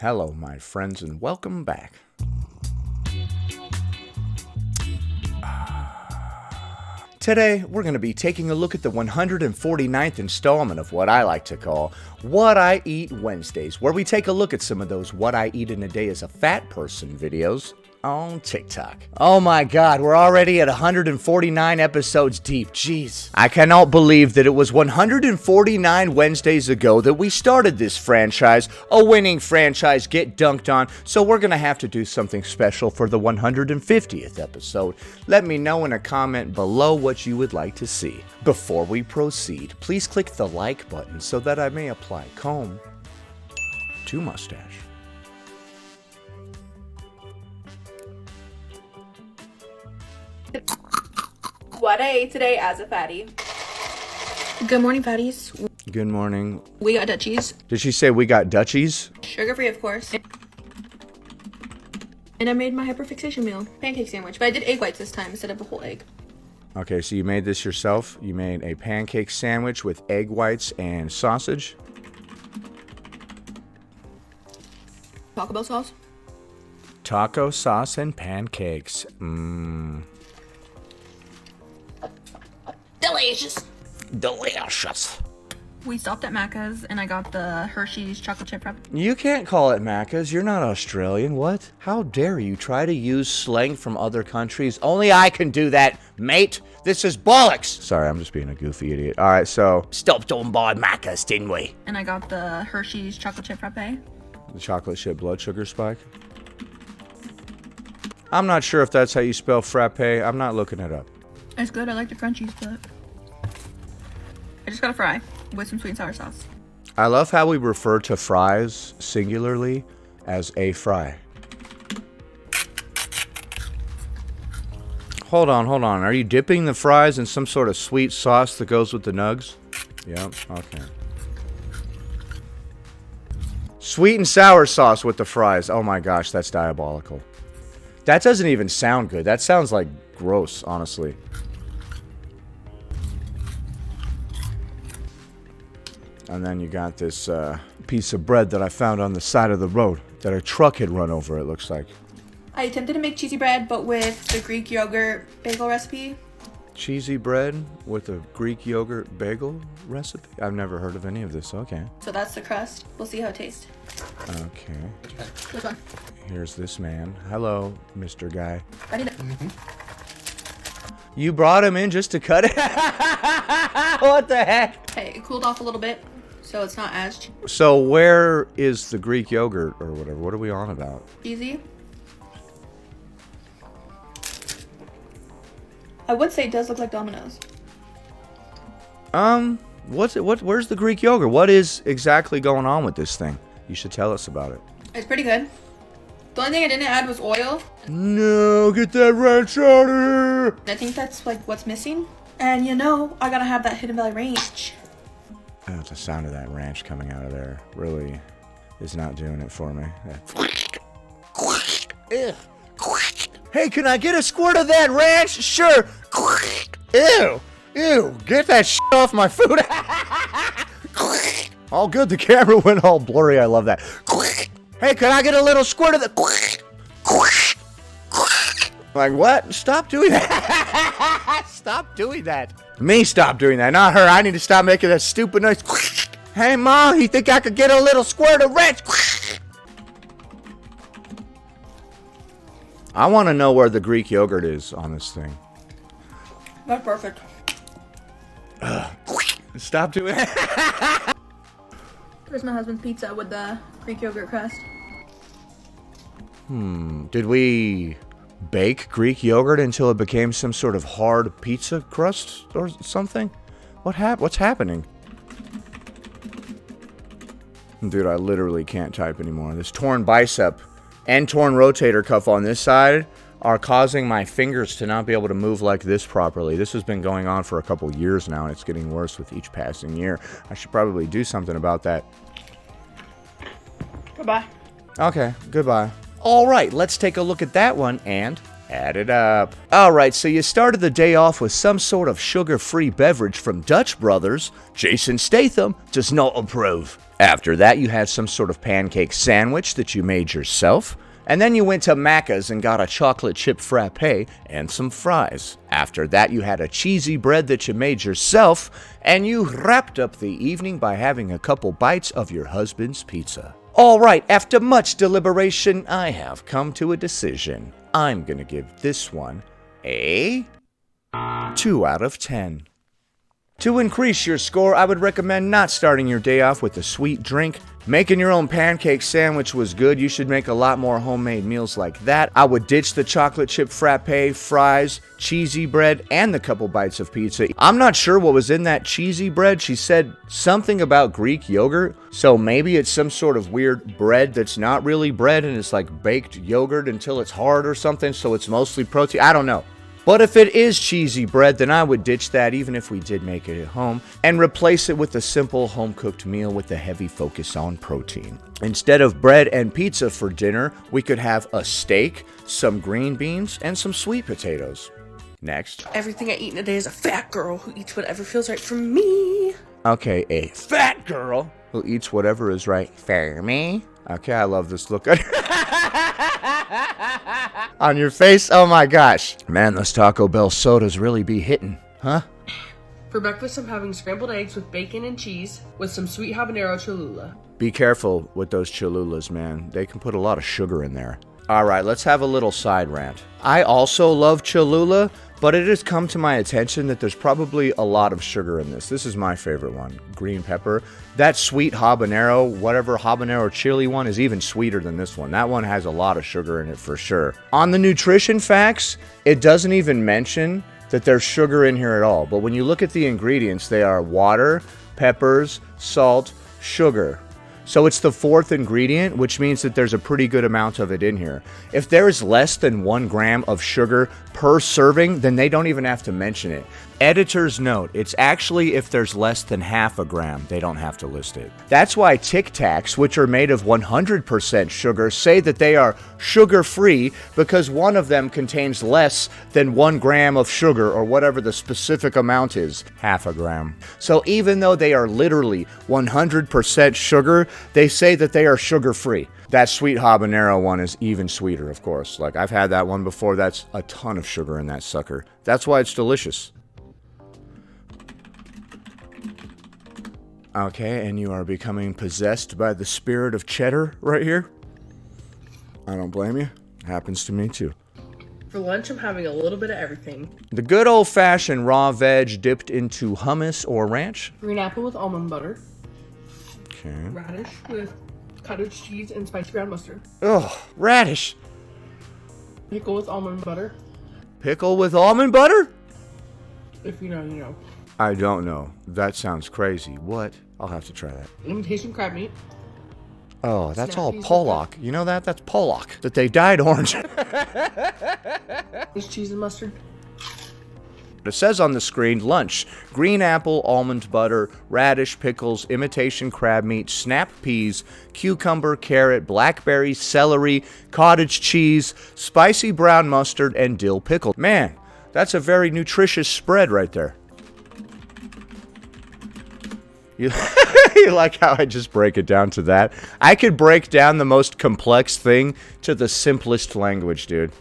Hello, my friends, and welcome back. Today, we're going to be taking a look at the 149th installment of what I like to call What I Eat Wednesdays, where we take a look at some of those What I Eat in a Day as a Fat Person videos on TikTok. Oh my god, we're already at 149 episodes deep. Jeez. I cannot believe that it was 149 Wednesdays ago that we started this franchise, a winning franchise, get dunked on, so we're gonna have to do something special for the 150th episode. Let me know in a comment below what you would like to see. Before we proceed, please click the like button so that I may apply comb to mustache. What I ate today as a fatty. Good morning, fatties. Good morning. We got Dutchies. Did she say we got Dutchies? Sugar-free, of course. And I made my hyperfixation meal. Pancake sandwich. But I did egg whites this time instead of a whole egg. Okay, so you made this yourself. You made a pancake sandwich with egg whites and sausage. Taco Bell sauce. Taco sauce and pancakes. Delicious. Delicious. We stopped at Macca's and I got the Hershey's chocolate chip wrap. You can't call it Macca's. You're not Australian. What? How dare you try to use slang from other countries? Only I can do that, mate. This is bollocks. Sorry, I'm just being a goofy idiot. All right, so stopped on by Macca's, didn't we? And I got the Hershey's chocolate chip frappe. The chocolate chip blood sugar spike. I'm not sure if that's how you spell frappe. I'm not looking it up. It's good. I like the crunchies, but I just got a fry with some sweet and sour sauce. I love how we refer to fries singularly as a fry. Hold on. Are you dipping the fries in some sort of sweet sauce that goes with the nugs? Yep, okay. Sweet and sour sauce with the fries. Oh my gosh, that's diabolical. That doesn't even sound good. That sounds like gross, honestly. And then you got this piece of bread that I found on the side of the road that a truck had run over, it looks like. I attempted to make cheesy bread, but with the Greek yogurt bagel recipe. Cheesy bread with a Greek yogurt bagel recipe? I've never heard of any of this. Okay. So that's the crust. We'll see how it tastes. Okay. Which one? Here's this man. Hello, Mr. Guy. I didn't. You brought him in just to cut it? What the heck? Hey, it cooled off a little bit, so it's not as So where is the Greek yogurt or whatever? What are we on about? cheesy. I would say it does look like Domino's. Where's the Greek yogurt? What is exactly going on with this thing? You should tell us about it. It's pretty good. The only thing I didn't add was oil. No, get that ranch out of here! I think that's like what's missing. And you know, I gotta have that Hidden Valley ranch. Oh, the sound of that ranch coming out of there really is not doing it for me. Hey, can I get a squirt of that ranch? Sure. Ew, get that shit off my food. All good, the camera went all blurry, I love that. Hey, can I get a little squirt of the... Like, what? Stop doing that. Stop doing that. Me stop doing that, not her. I need to stop making that stupid noise. Hey, Mom, you think I could get a little squirt of ranch? I want to know where the Greek yogurt is on this thing. That's perfect. Stop doing that. There's my husband's pizza with the Greek yogurt crust. Did we bake Greek yogurt until it became some sort of hard pizza crust or something? What's happening? Dude, I literally can't type anymore. This torn bicep and torn rotator cuff on this side are causing my fingers to not be able to move like this properly. This has been going on for a couple years now, and it's getting worse with each passing year. I should probably do something about that. Goodbye. Okay, goodbye. All right, let's take a look at that one and Add it up. Alright, so you started the day off with some sort of sugar-free beverage from Dutch Brothers. Jason Statham does not approve. After that, you had some sort of pancake sandwich that you made yourself. And then you went to Macca's and got a chocolate chip frappe and some fries. After that, you had a cheesy bread that you made yourself. And you wrapped up the evening by having a couple bites of your husband's pizza. Alright, after much deliberation, I have come to a decision. I'm gonna give this one a 2 out of 10. To increase your score, I would recommend not starting your day off with a sweet drink. Making your own pancake sandwich was good. You should make a lot more homemade meals like that. I would ditch the chocolate chip frappe, fries, cheesy bread, and the couple bites of pizza. I'm not sure what was in that cheesy bread. She said something about Greek yogurt, so maybe it's some sort of weird bread that's not really bread and it's like baked yogurt until it's hard or something, so it's mostly protein. I don't know. But if it is cheesy bread, then I would ditch that even if we did make it at home and replace it with a simple home-cooked meal with a heavy focus on protein. Instead of bread and pizza for dinner, we could have a steak, some green beans, and some sweet potatoes. Next. Everything I eat in a day is a fat girl who eats whatever feels right for me. Okay, a fat girl who eats whatever is right for me. Okay, I love this look on your face. Oh my gosh. Man, those Taco Bell sodas really be hitting, huh? For breakfast, I'm having scrambled eggs with bacon and cheese with some sweet habanero Cholula. Be careful with those Cholulas, man. They can put a lot of sugar in there. All right, let's have a little side rant. I also love Cholula, but it has come to my attention that there's probably a lot of sugar in this. This is my favorite one, green pepper. That sweet habanero, whatever habanero chili one, is even sweeter than this one. That one has a lot of sugar in it for sure. On the nutrition facts, it doesn't even mention that there's sugar in here at all. But when you look at the ingredients, they are water, peppers, salt, sugar. So it's the fourth ingredient, which means that there's a pretty good amount of it in here. If there is less than 1 gram of sugar per serving, then they don't even have to mention it. Editor's note, it's actually if there's less than half a gram, they don't have to list it. That's why Tic Tacs, which are made of 100% sugar, say that they are sugar-free because one of them contains less than 1 gram of sugar or whatever the specific amount is, half a gram. So even though they are literally 100% sugar, they say that they are sugar-free. That sweet habanero one is even sweeter, of course. Like, I've had that one before. That's a ton of sugar in that sucker. That's why it's delicious. Okay, and you are becoming possessed by the spirit of cheddar right here? I don't blame you. Happens to me too. For lunch, I'm having a little bit of everything. The good old-fashioned raw veg dipped into hummus or ranch. Green apple with almond butter. Okay. Radish with cottage cheese and spicy brown mustard. Ugh, radish. Pickle with almond butter. Pickle with almond butter? If you know, you know. I don't know. That sounds crazy. What? I'll have to try that. Imitation crab meat. Oh, that's all Snappies Pollock. You know that? That's Pollock. That they dyed orange. There's cheese and mustard. It says on the screen, lunch, green apple, almond butter, radish, pickles, imitation crab meat, snap peas, cucumber, carrot, blackberry, celery, cottage cheese, spicy brown mustard, and dill pickle. Man, that's a very nutritious spread right there. You like how I just break it down to that? I could break down the most complex thing to the simplest language, dude.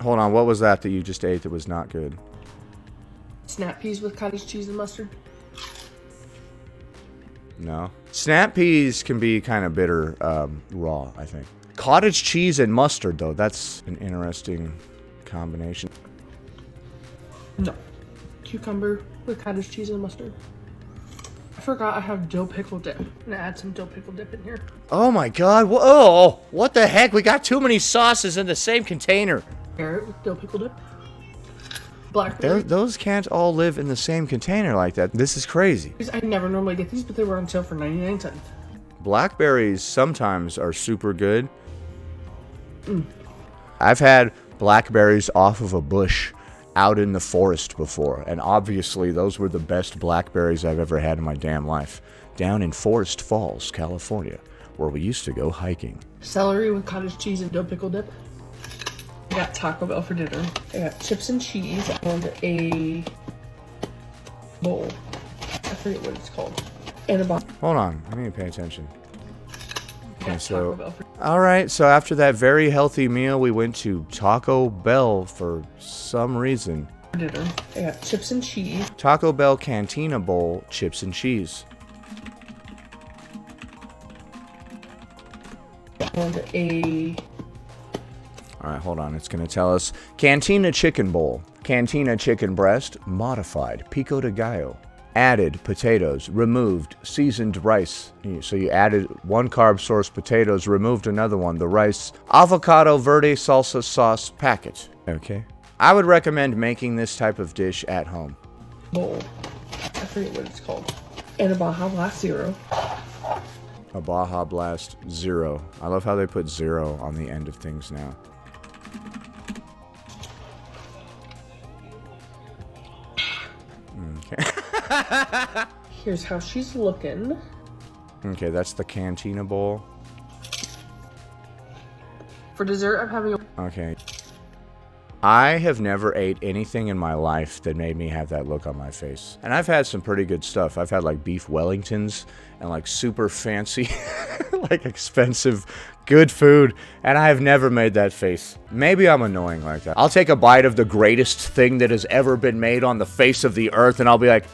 Hold on, what was that you just ate that was not good? Snap peas with cottage cheese and mustard. No. Snap peas can be kind of bitter raw, I think. Cottage cheese and mustard, though, that's an interesting combination. No. Cucumber with cottage cheese and mustard. I forgot I have dill pickle dip. I'm gonna add some dill pickle dip in here. Oh my god, oh, what the heck? We got too many sauces in the same container. Carrot with dill pickle dip. Blackberry. Those can't all live in the same container like that. This is crazy. I never normally get these, but they were on sale for 99 cents. Blackberries sometimes are super good. I've had blackberries off of a bush out in the forest before, and obviously those were the best blackberries I've ever had in my damn life. Down in Forest Falls, California, where we used to go hiking. Celery with cottage cheese and dill pickle dip. got Taco Bell for dinner. I got chips and cheese and a bowl. I forget what it's called. And a box. Hold on, I need to pay attention. Okay, Taco so Bell for alright, so after that very healthy meal, we went to Taco Bell for some reason. dinner. I got chips and cheese. Taco Bell Cantina Bowl, chips and cheese. And a... Alright, hold on, it's gonna tell us. Cantina Chicken Bowl. Cantina Chicken Breast, modified, pico de gallo. Added potatoes, removed seasoned rice. So you added one carb source potatoes, removed another one, the rice. Avocado verde salsa sauce packet. Okay. I would recommend making this type of dish at home. bowl. I forget what it's called. And a Baja Blast Zero. A Baja Blast Zero. I love how they put zero on the end of things now. Okay. Here's how she's looking. Okay, that's the Cantina Bowl. For dessert, I'm having a... Okay. I have never ate anything in my life that made me have that look on my face. And I've had some pretty good stuff. I've had like beef Wellingtons and like super fancy, like expensive, good food. And I have never made that face. Maybe I'm annoying like that. I'll take a bite of the greatest thing that has ever been made on the face of the earth and I'll be like,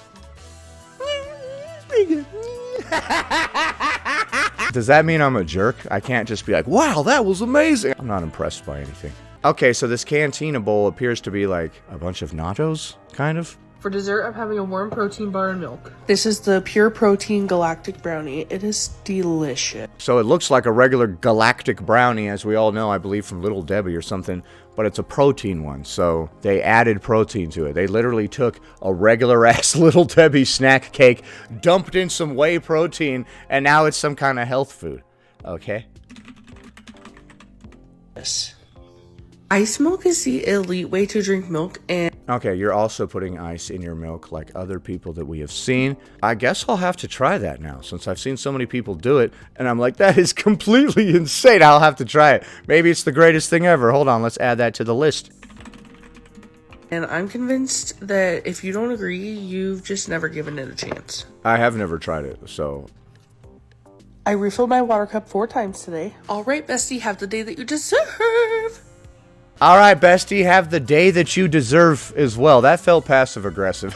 does that mean I'm a jerk? I can't just be like, wow, that was amazing. I'm not impressed by anything. Okay, so this Cantina Bowl appears to be like a bunch of nachos, kind of. For dessert, I'm having a warm protein bar and milk. This is the Pure Protein Galactic Brownie. It is delicious. So it looks like a regular galactic brownie, as we all know, I believe from Little Debbie or something, but it's a protein one, so they added protein to it. They literally took a regular-ass Little Debbie snack cake, dumped in some whey protein, and now it's some kind of health food. Okay? Yes. Ice milk is the elite way to drink milk, and Okay, you're also putting ice in your milk like other people that we have seen. I guess I'll have to try that now, since I've seen so many people do it, and I'm like, that is completely insane. I'll have to try it. Maybe it's the greatest thing ever. Hold on, let's add that to the list. and I'm convinced that if you don't agree, you've just never given it a chance. I have never tried it, so... I refilled my water cup 4 times today. All right, bestie, have the day that you deserve. All right, bestie, have the day that you deserve as well. That felt passive-aggressive.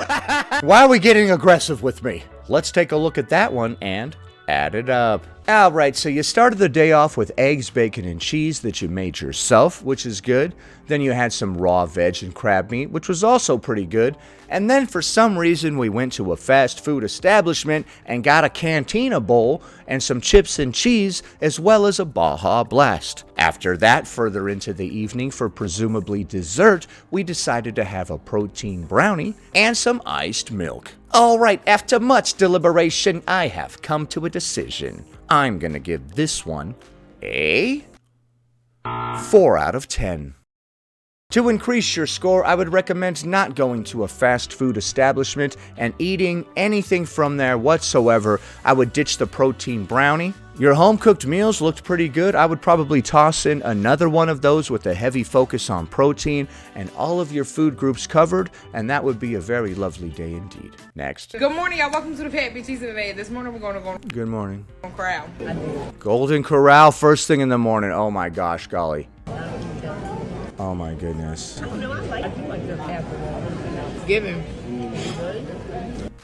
Why are we getting aggressive with me? Let's take a look at that one and add it up. All right, so you started the day off with eggs, bacon, and cheese that you made yourself, which is good. Then you had some raw veg and crab meat, which was also pretty good. And then for some reason, we went to a fast food establishment and got a Cantina Bowl and some chips and cheese, as well as a Baja Blast. After that, further into the evening for presumably dessert, we decided to have a protein brownie and some iced milk. All right, after much deliberation, I have come to a decision. I'm gonna give this one a 4 out of 10. To increase your score, I would recommend not going to a fast food establishment and eating anything from there whatsoever. I would ditch the protein brownie. Your home-cooked meals looked pretty good. I would probably toss in another one of those with a heavy focus on protein and all of your food groups covered, and that would be a very lovely day indeed. Next. Good morning, y'all. Welcome to the Fat Bitches of the Day. This morning we're going to go Good morning. on Corral. Golden Corral, first thing in the morning. Oh my gosh, golly. Oh my goodness. Give him.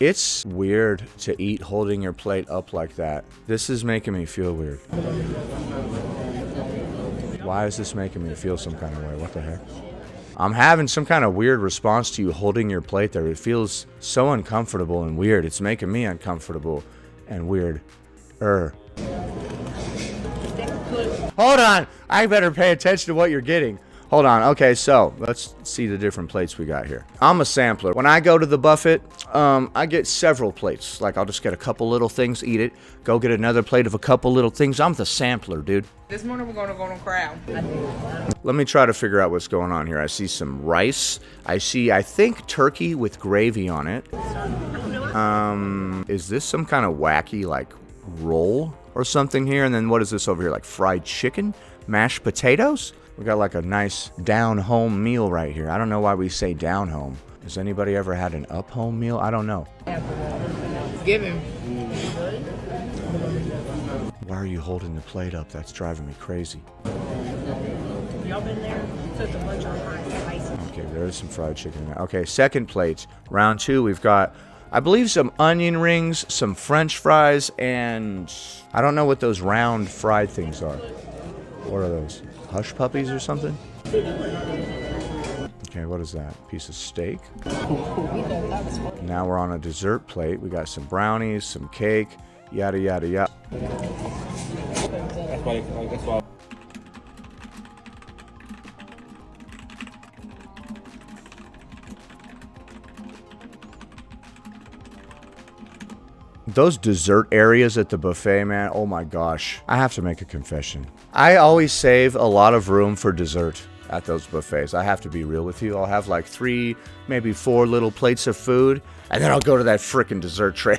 It's weird to eat holding your plate up like that. This is making me feel weird. Why is this making me feel some kind of way? What the heck? I'm having some kind of weird response to you holding your plate there. It feels so uncomfortable and weird. It's making me uncomfortable and weird. Hold on. I better pay attention to what you're getting. Hold on. Okay, so let's see the different plates we got here. I'm a sampler. When I go to the buffet, I get several plates. Like, I'll just get a couple little things, eat it, go get another plate of a couple little things. I'm the sampler, dude. This morning we're going to go on Corral. Let me try to figure out what's going on here. I see some rice. I think, turkey with gravy on it. Is this some kind of wacky, like, roll or something here? And then what is this over here? Like fried chicken? Mashed potatoes? We got like a nice down-home meal right here. I don't know why we say down-home. Has anybody ever had an up-home meal? I don't know. Give him. Why are you holding the plate up? That's driving me crazy. Y'all been there? Took a bunch of hot spicy. Okay, there's some fried chicken there. Okay, second plate. Round 2, we've got, I believe, some onion rings, some French fries, and I don't know what those round fried things are. What are those? Hush puppies or something? Okay, what is that? Piece of steak. Now we're on a dessert plate. We got some brownies, some cake, yada, yada, yada. Those dessert areas at the buffet, man, oh my gosh. I have to make a confession. I always save a lot of room for dessert at those buffets. I have to be real with you. I'll have like 3, maybe 4 little plates of food, and then I'll go to that frickin' dessert tray.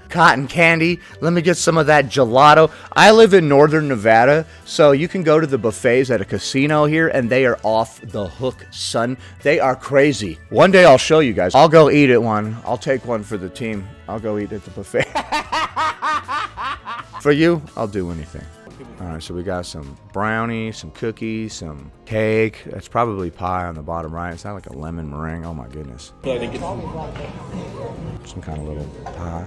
Cotton candy. Let me get some of that gelato. I live in northern Nevada, so you can go to the buffets at a casino here, and they are off the hook, son. They are crazy. One day I'll show you guys. I'll go eat at one. I'll take one for the team. I'll go eat at the buffet. For you, I'll do anything. All right, so we got some brownie, some cookies, some cake. That's probably pie on the bottom right. It's not like a lemon meringue. Oh my goodness. Some kind of little pie.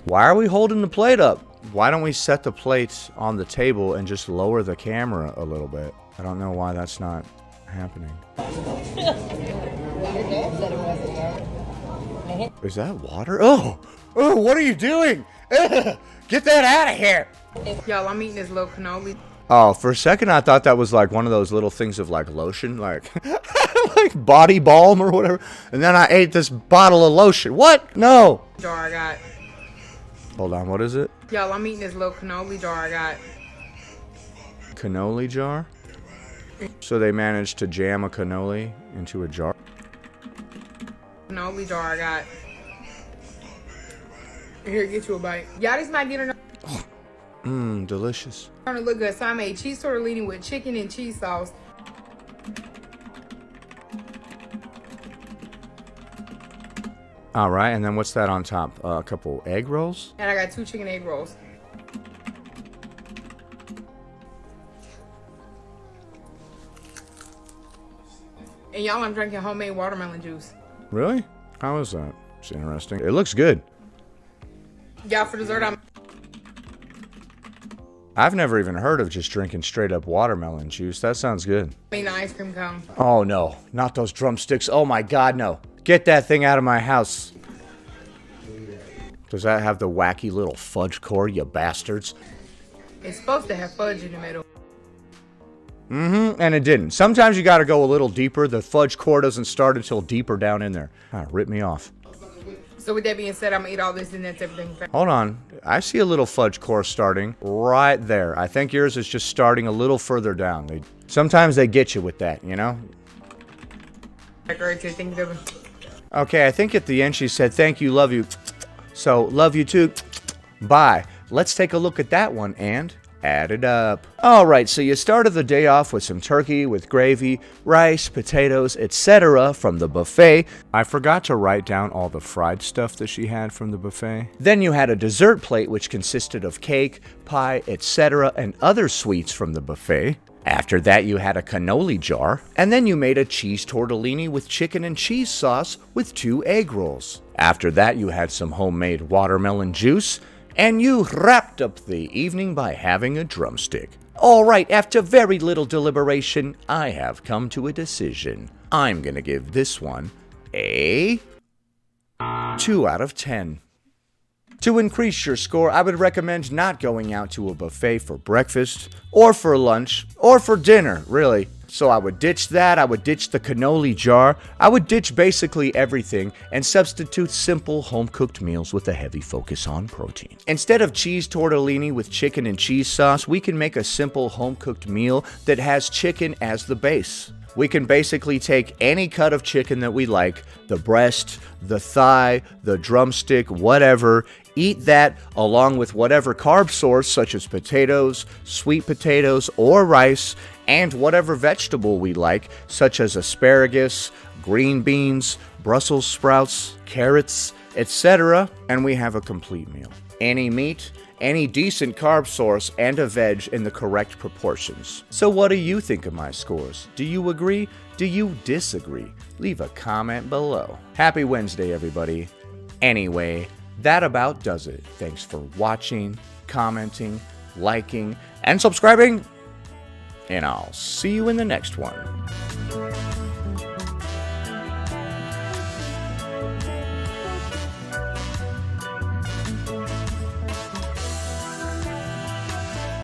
Why are we holding the plate up? Why don't we set the plate on the table and just lower the camera a little bit? I don't know why that's not happening. Is that water? Oh, what are you doing? Get that out of here. Y'all, I'm eating this little cannoli. Oh, for a second I thought that was like one of those little things of like lotion, like like body balm or whatever. And then I ate this bottle of lotion. What? No. Jar I got. Hold on, what is it? Y'all, I'm eating this little cannoli jar I got. Cannoli jar? So they managed to jam a cannoli into a jar? Cannoli jar I got. Here, get you a bite. Y'all, this might get enough. Mmm, delicious. Trying to look good, so I made cheese tortellini with chicken and cheese sauce. All right, and then what's that on top? A couple egg rolls? And I got 2 chicken egg rolls. And y'all, I'm drinking homemade watermelon juice. Really? How is that? It's interesting. It looks good. Y'all, for dessert, I've never even heard of just drinking straight up watermelon juice. That sounds good. making an ice cream cone. Oh no, not those drumsticks. Oh my god, no. Get that thing out of my house. Does that have the wacky little fudge core, you bastards? It's supposed to have fudge in the middle. Mm-hmm, and it didn't. Sometimes you gotta go a little deeper. The fudge core doesn't start until deeper down in there. Ah, rip me off. So with that being said, I'm gonna eat all this and that's everything. Hold on. I see a little fudge core starting right there. I think yours is just starting a little further down. Sometimes they get you with that, you know? Okay, I think at the end she said, thank you, love you. So, love you too. Bye. Let's take a look at that one and add it up. Alright, so you started the day off with some turkey with gravy, rice, potatoes, etc. from the buffet. I forgot to write down all the fried stuff that she had from the buffet. Then you had a dessert plate which consisted of cake, pie, etc. and other sweets from the buffet. After that you had a cannoli jar, and then you made a cheese tortellini with chicken and cheese sauce with 2 egg rolls. After that you had some homemade watermelon juice, and you wrapped up the evening by having a drumstick. Alright, after very little deliberation, I have come to a decision. I'm gonna give this one a 2 out of 10. To increase your score, I would recommend not going out to a buffet for breakfast, or for lunch, or for dinner, really. So I would ditch that, I would ditch the cannoli jar, I would ditch basically everything and substitute simple home-cooked meals with a heavy focus on protein. Instead of cheese tortellini with chicken and cheese sauce, we can make a simple home-cooked meal that has chicken as the base. We can basically take any cut of chicken that we like, the breast, the thigh, the drumstick, whatever, Eat that along with whatever carb source such as potatoes, sweet potatoes, or rice, and whatever vegetable we like such as asparagus, green beans, Brussels sprouts, carrots, etc., and we have a complete meal. Any meat, any decent carb source, and a veg in the correct proportions. So what do you think of my scores? Do you agree? Do you disagree? Leave a comment below. Happy Wednesday, everybody. Anyway, that about does it. Thanks for watching, commenting, liking, and subscribing, and I'll see you in the next one.